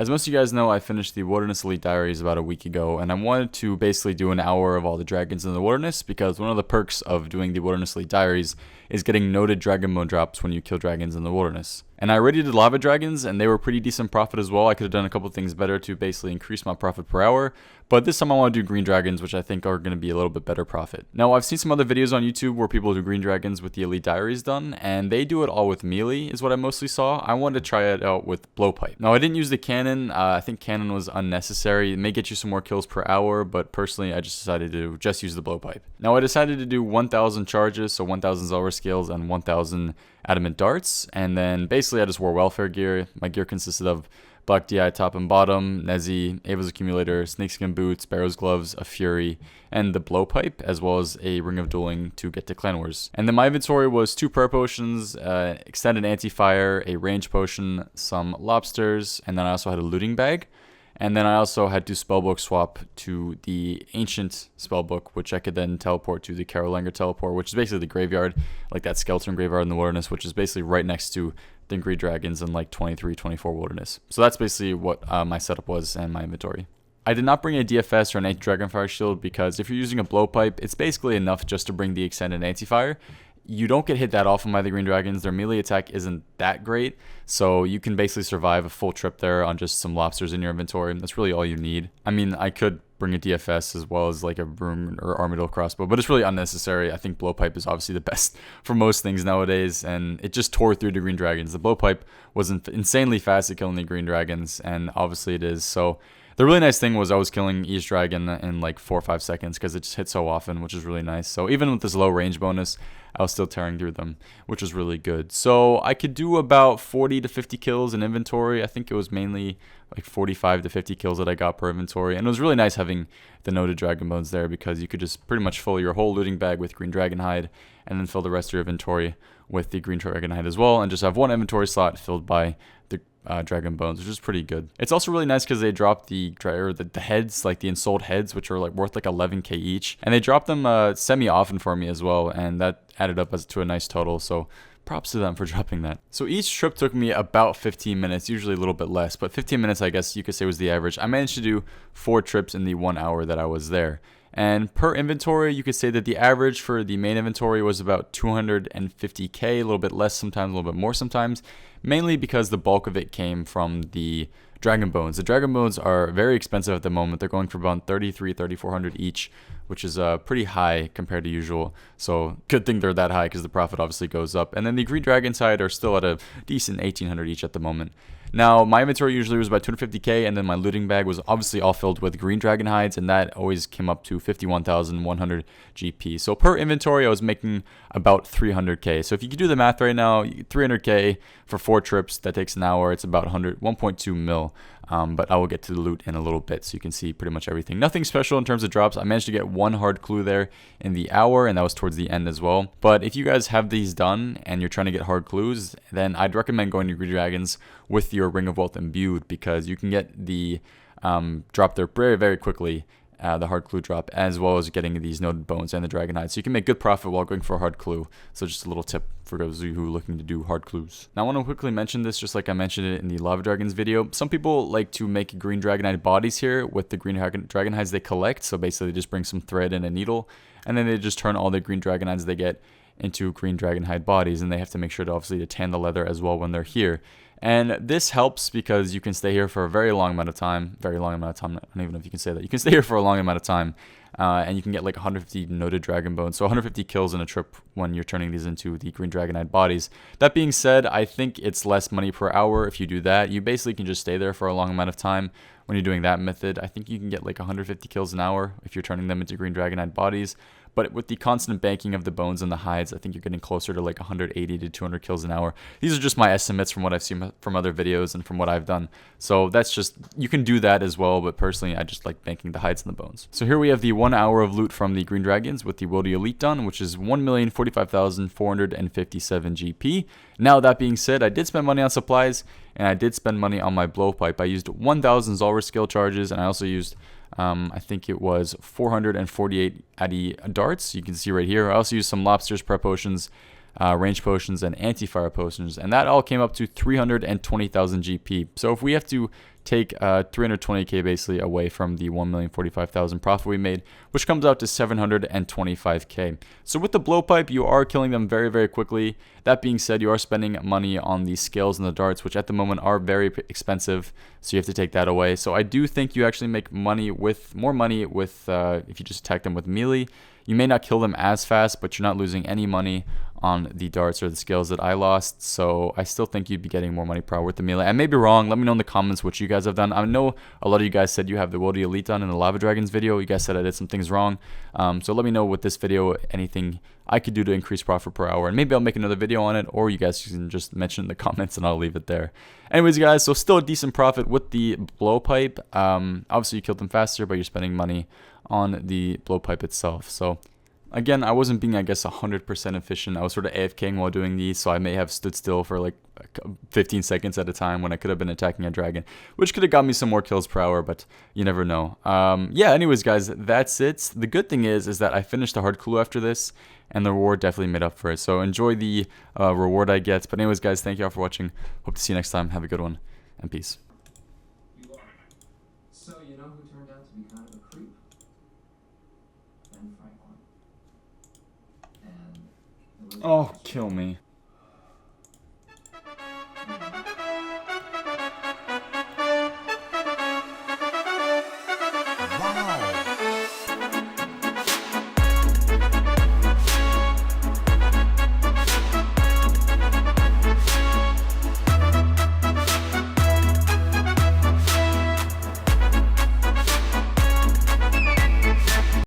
As most of you guys know, I finished the Wilderness Elite Diaries about a week ago, and I wanted to basically do an hour of all the dragons in the wilderness, because one of the perks of doing the Wilderness Elite Diaries is getting noted dragon bone drops when you kill dragons in the wilderness. And I already did lava dragons, and they were pretty decent profit as well. I could have done a couple things better to basically increase my profit per hour, but this time I want to do green dragons, which I think are going to be a little bit better profit. Now, I've seen some other videos on YouTube where people do green dragons with the Elite Diaries done, and they do it all with melee, is what I mostly saw. I wanted to try it out with blowpipe. Now, I didn't use the cannon. I think cannon was unnecessary. It may get you some more kills per hour, but personally, I just decided to just use the blowpipe. Now, I decided to do 1,000 charges, so 1,000 Zelra scales and 1,000 adamant darts, and then basically I just wore welfare gear. My gear consisted of Black DI top and bottom, Nezi, Ava's accumulator, snakeskin boots, Barrow's gloves, a fury, and the blowpipe, as well as a ring of dueling to get to Clan Wars. And then my inventory was 2 prayer potions, extended anti-fire, a range potion, some lobsters, and then I also had a looting bag. And then I also had to spellbook swap to the ancient spellbook, which I could then teleport to the Karolanger teleport, which is basically the graveyard, like that skeleton graveyard in the wilderness, which is basically right next to the green dragons in like 23, 24 wilderness. So that's basically what my setup was and my inventory. I did not bring a DFS or an anti-dragonfire shield because if you're using a blowpipe, it's basically enough just to bring the extended anti-fire. You don't get hit that often by the green dragons. Their melee attack isn't that great, so you can basically survive a full trip there on just some lobsters in your inventory. That's really all you need. I mean, I could bring a DFS as well as like a broom or armadillo crossbow, but it's really unnecessary. I think blowpipe is obviously the best for most things nowadays, and it just tore through the green dragons. The blowpipe was insanely fast at killing the green dragons, and obviously it is. So the really nice thing was I was killing each dragon in like 4 or 5 seconds because it just hit so often, which is really nice. So even with this low range bonus, I was still tearing through them, which was really good. So I could do about 40 to 50 kills in inventory. I think it was mainly like 45 to 50 kills that I got per inventory. And it was really nice having the noted dragon bones there because you could just pretty much fill your whole looting bag with green dragon hide and then fill the rest of your inventory with the green dragon hide as well, and just have one inventory slot filled by the dragon bones, which is pretty good. It's also really nice because they drop the heads, like the ensouled heads, which are like worth like 11k each, and they drop them semi often for me as well, and that added up to a nice total. So props to them for dropping that. So each trip took me about 15 minutes, usually a little bit less, but 15 minutes I guess you could say was the average. I managed to do 4 trips in the 1 hour that I was there. And per inventory, you could say that the average for the main inventory was about 250k, a little bit less sometimes, a little bit more sometimes, mainly because the bulk of it came from the dragon bones. The dragon bones are very expensive at the moment. They're going for about 3,400 each, which is pretty high compared to usual. So good thing they're that high because the profit obviously goes up. And then the green dragon side are still at a decent 1,800 each at the moment. Now, my inventory usually was about 250k, and then my looting bag was obviously all filled with green dragon hides, and that always came up to 51,100 GP. So per inventory, I was making about 300k. So if you could do the math right now, 300k for 4 trips, that takes an hour. It's about 1.2 mil. But I will get to the loot in a little bit so you can see pretty much everything. Nothing special in terms of drops. I managed to get 1 hard clue there in the hour, and that was towards the end as well. But if you guys have these done and you're trying to get hard clues, then I'd recommend going to Green Dragons with your Ring of Wealth imbued, because you can get the drop there very, very quickly. The hard clue drop, as well as getting these noted bones and the dragon hide. So you can make good profit while going for a hard clue. So just a little tip for those of you who are looking to do hard clues. Now I want to quickly mention this, just like I mentioned it in the Lava Dragons video. Some people like to make green dragon hide bodies here with the green dragon hides they collect. So basically they just bring some thread and a needle, and then they just turn all the green dragon hides they get into green dragon hide bodies, and they have to make sure to obviously to tan the leather as well when they're here. And this helps because you can stay here for a very long amount of time. I don't even know if you can say that. You can stay here for a long amount of time, and you can get like 150 noted dragon bones. So 150 kills in a trip when you're turning these into the green dragonite bodies. That being said, I think it's less money per hour if you do that. You basically can just stay there for a long amount of time when you're doing that method. I think you can get like 150 kills an hour if you're turning them into green dragonite bodies. But with the constant banking of the bones and the hides, I think you're getting closer to like 180 to 200 kills an hour. These are just my estimates from what I've seen from other videos and from what I've done. So that's just, you can do that as well, but personally, I just like banking the hides and the bones. So here we have the 1 hour of loot from the Green Dragons with the Wildy Elite done, which is 1,045,457 GP. Now, that being said, I did spend money on supplies, and I did spend money on my blowpipe. I used 1,000 Zulrah skill charges, and I also used I think it was 448 Addy darts. You can see right here. I also used some lobsters, prep potions, range potions, and anti-fire potions, and that all came up to 320,000 GP. So if we have to take 320k basically away from the 1,045,000 profit we made, which comes out to 725k. So with the blowpipe, you are killing them very, very quickly. That being said, you are spending money on the scales and the darts, which at the moment are very expensive, so you have to take that away. So I do think you actually make more money with if you just attack them with melee. You may not kill them as fast, but you're not losing any money on the darts or the scales that I lost. So I still think you'd be getting more money per hour with the melee. I may be wrong. Let me know in the comments what you guys have done. I know a lot of you guys said you have the Woody Elite done in the Lava Dragons video. You guys said I did some things wrong. So let me know with this video anything I could do to increase profit per hour. And maybe I'll make another video on it, or you guys can just mention in the comments and I'll leave it there. Anyways, guys, so still a decent profit with the blowpipe. Obviously, you killed them faster, but you're spending money on the blowpipe itself. So again, I wasn't being, I guess, 100% efficient. I was sort of AFKing while doing these, so I may have stood still for like 15 seconds at a time when I could have been attacking a dragon, which could have got me some more kills per hour, but you never know. Yeah, anyways, guys, that's it. The good thing is that I finished the hard clue after this, and the reward definitely made up for it. So enjoy the reward I get. But anyways, guys, thank you all for watching. Hope to see you next time. Have a good one, and peace. So you know who turned out to be kind of a creep? Ben Franklin. And Oh, kill me.